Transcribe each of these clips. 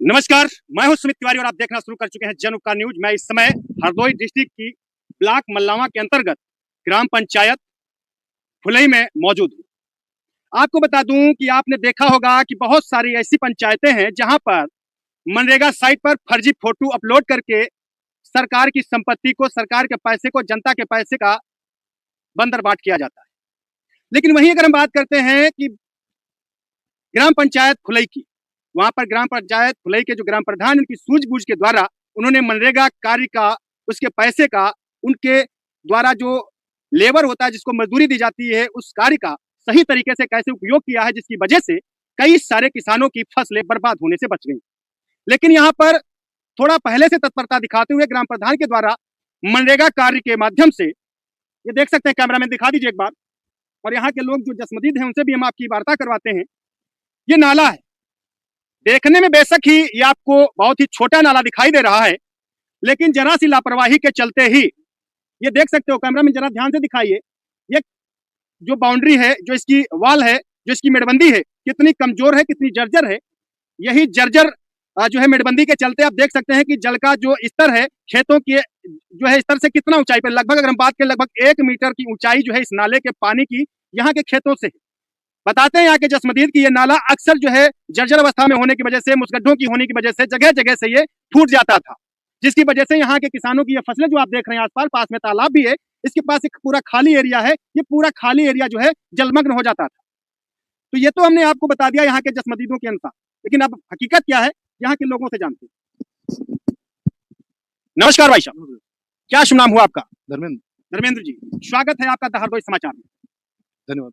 नमस्कार, मैं हूं सुमित तिवारी और आप देखना शुरू कर चुके हैं जन उपकार न्यूज। मैं इस समय हरदोई डिस्ट्रिक्ट की ब्लॉक मल्लावा के अंतर्गत ग्राम पंचायत फुलई में मौजूद हूं। आपको बता दूं कि आपने देखा होगा कि बहुत सारी ऐसी पंचायतें हैं जहां पर मनरेगा साइट पर फर्जी फोटो अपलोड करके सरकार की संपत्ति को, सरकार के पैसे को, जनता के पैसे का बंदरबाट किया जाता है। लेकिन वहीं अगर हम बात करते हैं कि ग्राम पंचायत फुलई की, वहां पर ग्राम पंचायत फुलई के जो ग्राम प्रधान, उनकी सूझबूझ के द्वारा उन्होंने मनरेगा कार्य का, उसके पैसे का, उनके द्वारा जो लेबर होता है जिसको मजदूरी दी जाती है, उस कार्य का सही तरीके से कैसे उपयोग किया है, जिसकी वजह से कई सारे किसानों की फसलें बर्बाद होने से बच गई। लेकिन यहाँ पर थोड़ा पहले से तत्परता दिखाते हुए ग्राम प्रधान के द्वारा मनरेगा कार्य के माध्यम से, ये देख सकते हैं, कैमरामैन दिखा दीजिए एक बार, और यहाँ के लोग जो जसमदीद हैं उनसे भी हम आपकी वार्ता करवाते हैं। ये नाला है, देखने में बेशक ही ये आपको बहुत ही छोटा नाला दिखाई दे रहा है, लेकिन जरा सी लापरवाही के चलते ही, ये देख सकते हो, कैमरा में जरा ध्यान से दिखाइए, ये जो बाउंड्री है, जो इसकी वॉल है, जो इसकी मेड़बंदी है, कितनी कमजोर है, कितनी जर्जर है। यही जर्जर जो है मेड़बंदी के चलते आप देख सकते हैं कि जल का जो स्तर है खेतों के जो है स्तर से कितना ऊंचाई पर, लगभग अगर हम बात करें लगभग 1 मीटर की ऊंचाई जो है इस नाले के पानी की यहाँ के खेतों से। बताते हैं यहाँ के जसमदीद की ये नाला अक्सर जो है जर्जर अवस्था में होने की वजह से, मुसगड्ढों की होने की वजह से जगह जगह से ये फूट जाता था, जिसकी वजह से यहाँ के किसानों की ये फसलें जो आप देख रहे हैं, आसपास पास में तालाब भी है, इसके पास एक पूरा खाली एरिया है, ये पूरा खाली एरिया जो है जलमग्न हो जाता था। तो ये तो हमने आपको बता दिया यहाँ के जसमदीदों के अनुसार, लेकिन अब हकीकत क्या है यहाँ के लोगों से जानते हैं। नमस्कार भाई साहब, क्या शुभ नाम हुआ आपका? धर्मेंद्र। धर्मेंद्र जी, स्वागत है आपका द हरदोई समाचार में। धन्यवाद।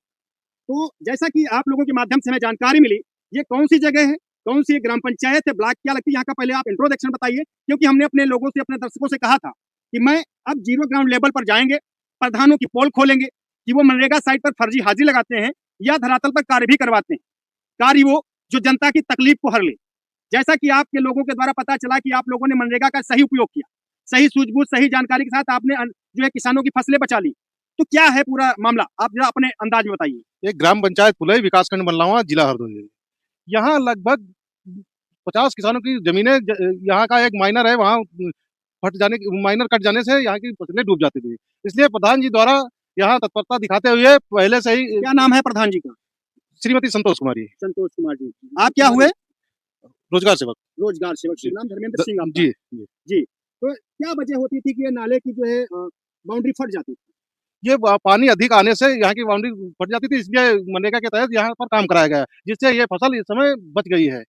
तो जैसा कि आप लोगों के माध्यम से हमें जानकारी मिली, ये कौन सी जगह है, कौन सी ग्राम पंचायत है, ब्लॉक क्या लगती है यहाँ का, पहले आप इंट्रोडक्शन बताइए, क्योंकि हमने अपने लोगों से, अपने दर्शकों से कहा था कि मैं अब जीरो ग्राउंड लेवल पर जाएंगे, प्रधानों की पोल खोलेंगे कि वो मनरेगा साइट पर फर्जी हाजिरी लगाते हैं या धरातल पर कार्य भी करवाते हैं, कार्य वो जो जनता की तकलीफ को हर ले। जैसा कि आपके लोगों के द्वारा पता चला कि आप लोगों ने मनरेगा का सही उपयोग किया, सही सूझबूझ, सही जानकारी के साथ आपने जो है किसानों की फसलें बचा ली। तो क्या है पूरा मामला, आप जरा अपने अंदाज में बताइए। ये ग्राम पंचायत फुलई विकासखंड मल्लावा, जिला हरदोई है। यहाँ लगभग 50 किसानों की जमीनें, यहाँ का एक माइनर है, वहाँ माइनर कट जाने से यहाँ की फसलें डूब जाती थी। इसलिए प्रधान जी द्वारा यहाँ तत्परता दिखाते हुए पहले से ही। क्या नाम है प्रधान जी का? श्रीमती संतोष कुमारी। संतोष कुमार जी। आप क्या हुए? रोजगार सेवक। रोजगार सेवक। नाम धर्मेंद्र सिंह आपका? जी जी। तो क्या वजह होती थी कि ये नाले की जो है बाउंड्री फट जाती थी? ये पानी अधिक आने से यहाँ की बाउंड्री फट जाती थी, इसलिए मनरेगा के तहत यहाँ पर काम कराया गया, जिससे ये फसल इस समय बच गई है।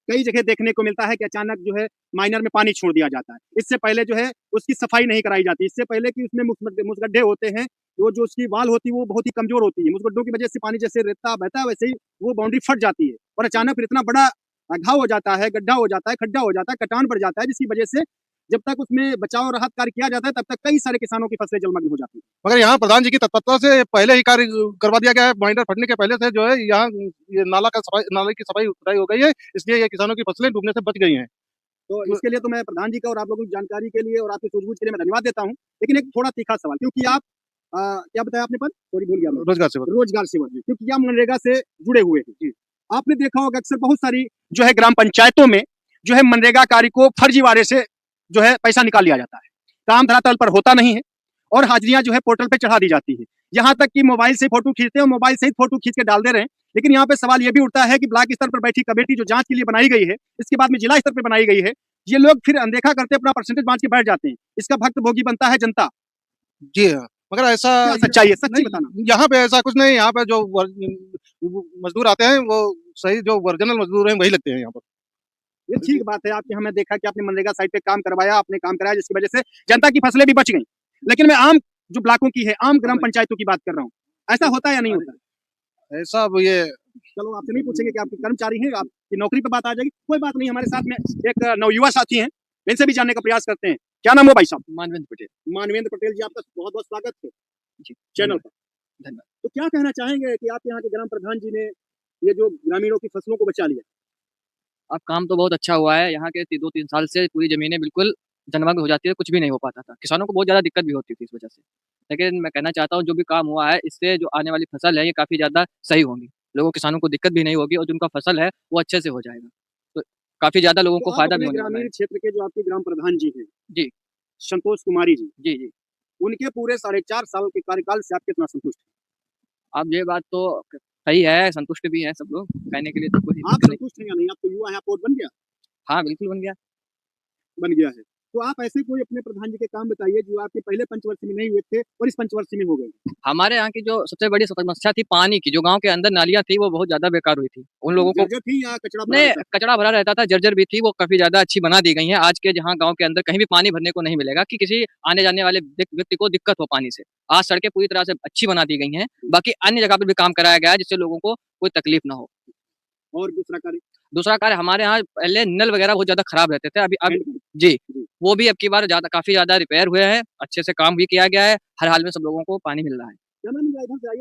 कई जगह देखने को मिलता है कि अचानक जो है माइनर में पानी छोड़ दिया जाता है, इससे पहले जो है उसकी सफाई नहीं कराई जाती, इससे पहले कि उसमें मुसगड्ढे होते हैं, वो जो उसकी वाल होती है वो बहुत ही कमजोर होती है, मुसगड्ढों की वजह से पानी जैसे रेता बहता है वैसे ही वो बाउंड्री फट जाती है और अचानक फिर इतना बड़ा घाव हो जाता है, गड्ढा हो जाता है, खड्डा हो जाता है, कटान पड़ जाता है, जिसकी वजह से जब तक उसमें बचाव और राहत कार्य किया जाता है तब तक कई सारे किसानों की फसलें जलमग्न हो जाती है। मगर यहाँ प्रधान जी की तत्परता से पहले ही कार्य करवा दिया गया है। बाइंडर फटने के पहले से जो है यहाँ ये नाले की सफाई सुथराई हो गई है, इसलिए ये किसानों की फसलें डूबने से बच गई हैं। तो इसके लिए तो मैं प्रधान जी का और आप लोगों की जानकारी के लिए और आपकी सूझबूझ के लिए मैं धन्यवाद देता हूँ। लेकिन एक थोड़ा तीखा सवाल, क्योंकि आप क्या बताया आपने पद? सॉरी भूल गया मैं। रोजगार सेवक। रोजगार सेवक जी, क्योंकि आप मनरेगा से जुड़े हुए हैं जी। आपने देखा होगा अक्सर बहुत सारी जो है ग्राम पंचायतों में जो है मनरेगा कार्य को फर्जीवाड़े से जो है पैसा निकाल लिया जाता है, काम धरातल पर होता नहीं है और हाजिरियां जो है पोर्टल पे चढ़ा दी जाती है, यहाँ तक कि मोबाइल से फोटो खींचते हैं और मोबाइल से ही फोटो खींच के डाल दे रहे हैं। लेकिन यहाँ पे सवाल ये भी उठता है कि ब्लॉक स्तर पर बैठी कमेटी जो जांच के लिए बनाई गई है, इसके बाद में जिला स्तर पर बनाई गई है, ये लोग फिर अनदेखा करते अपना परसेंटेज बांट के बैठ जाते हैं, इसका भक्त भोगी बनता है जनता। जी हाँ, मगर ऐसा सच्चाई है, सच्ची बताना। यहाँ पे ऐसा कुछ नहीं। यहाँ पे जो मजदूर आते हैं वो सही, जो ओरिजिनल मजदूर हैं वही लगते हैं यहाँ पर। ये ठीक बात है आपकी, हमने देखा कि आपने मनरेगा साइट पे काम करवाया, आपने काम कराया, जिसकी वजह से जनता की फसलें भी बच गई। लेकिन मैं आम जो ब्लॉकों की है, आम ग्राम पंचायतों की बात कर रहा हूँ, ऐसा होता है या नहीं होता? ऐसा अब ये चलो आपसे नहीं पूछेंगे कि आपके कर्मचारी हैं, आपकी नौकरी पे बात आ जाएगी, कोई बात नहीं। हमारे साथ में एक नवयुवा साथी हैं, इनसे भी जानने का प्रयास करते हैं। क्या नाम हो भाई साहब? मानवेंद्र पटेल। मानवेंद्र पटेल जी, आपका बहुत बहुत स्वागत है जी, चैनल पर। धन्यवाद। तो क्या कहना चाहेंगे कि आप यहाँ के ग्राम प्रधान जी ने ये जो ग्रामीणों की फसलों को बचा लिया? अब काम तो बहुत अच्छा हुआ है। यहाँ के 2-3 साल से पूरी ज़मीनें बिल्कुल जलमग्न हो जाती है, कुछ भी नहीं हो पाता था। किसानों को बहुत ज़्यादा दिक्कत भी होती थी इस वजह से। लेकिन मैं कहना चाहता हूँ जो भी काम हुआ है, इससे जो आने वाली फसल है ये काफ़ी ज़्यादा सही होंगी। लोगों किसानों को दिक्कत भी नहीं होगी और जो उनका फसल है वो अच्छे से हो जाएगा। तो काफी ज्यादा लोगों को तो आप फायदा भी अपने होने वाला है। ग्रामीण क्षेत्र के जो आपके ग्राम प्रधान जी हैं जी संतोष कुमारी जी, जी जी। उनके पूरे 4.5 साल के कार्यकाल से आप कितना संतुष्ट हैं? अब ये बात तो सही है, संतुष्ट भी है सब लोग, कहने के लिए तो कोई आप दिक्कत नहीं। संतुष्ट हैं या नहीं? आप तो युवा हैं, आपको वोट बन गया? हाँ, बिल्कुल बन गया। बन गया है। तो आप ऐसे कोई अपने प्रधान जी के काम बताइए जो आपके पहले पंचवर्षीय में नहीं हुए थे और इस पंचवर्षीय में हो गए। हमारे यहाँ की जो सबसे बड़ी समस्या थी पानी की, जो गाँव के अंदर नालियाँ थी वो बहुत ज़्यादा बेकार हुई थी। उन लोगों को जर्जर थी या कचरा भरा नहीं, रहता था? कचरा भरा रहता था, जर्जर भी थी, वो काफ़ी ज़्यादा अच्छी बना दी गई हैं। आज के जहाँ गाँव के अंदर कहीं भी पानी भरने को नहीं मिलेगा कि किसी आने-जाने वाले व्यक्ति को दिक्कत हो पानी से। आज सड़कें पूरी तरह से अच्छी बना दी गई हैं, बाकी अन्य जगह पे भी काम कराया गया है जिससे लोगों को कोई तकलीफ ना हो। और दूसरा कार्य? दूसरा कार्य हमारे यहाँ पहले नल वगैरह बहुत ज़्यादा खराब रहते थे, अभी अब हैंडपंप? जी, जी। वो भी अब की बार काफ़ी ज़्यादा रिपेयर हुए हैं, अच्छे से काम भी किया गया है, हर हाल में सब लोगों को पानी मिल रहा है। क्या नाम है इधर से आइए।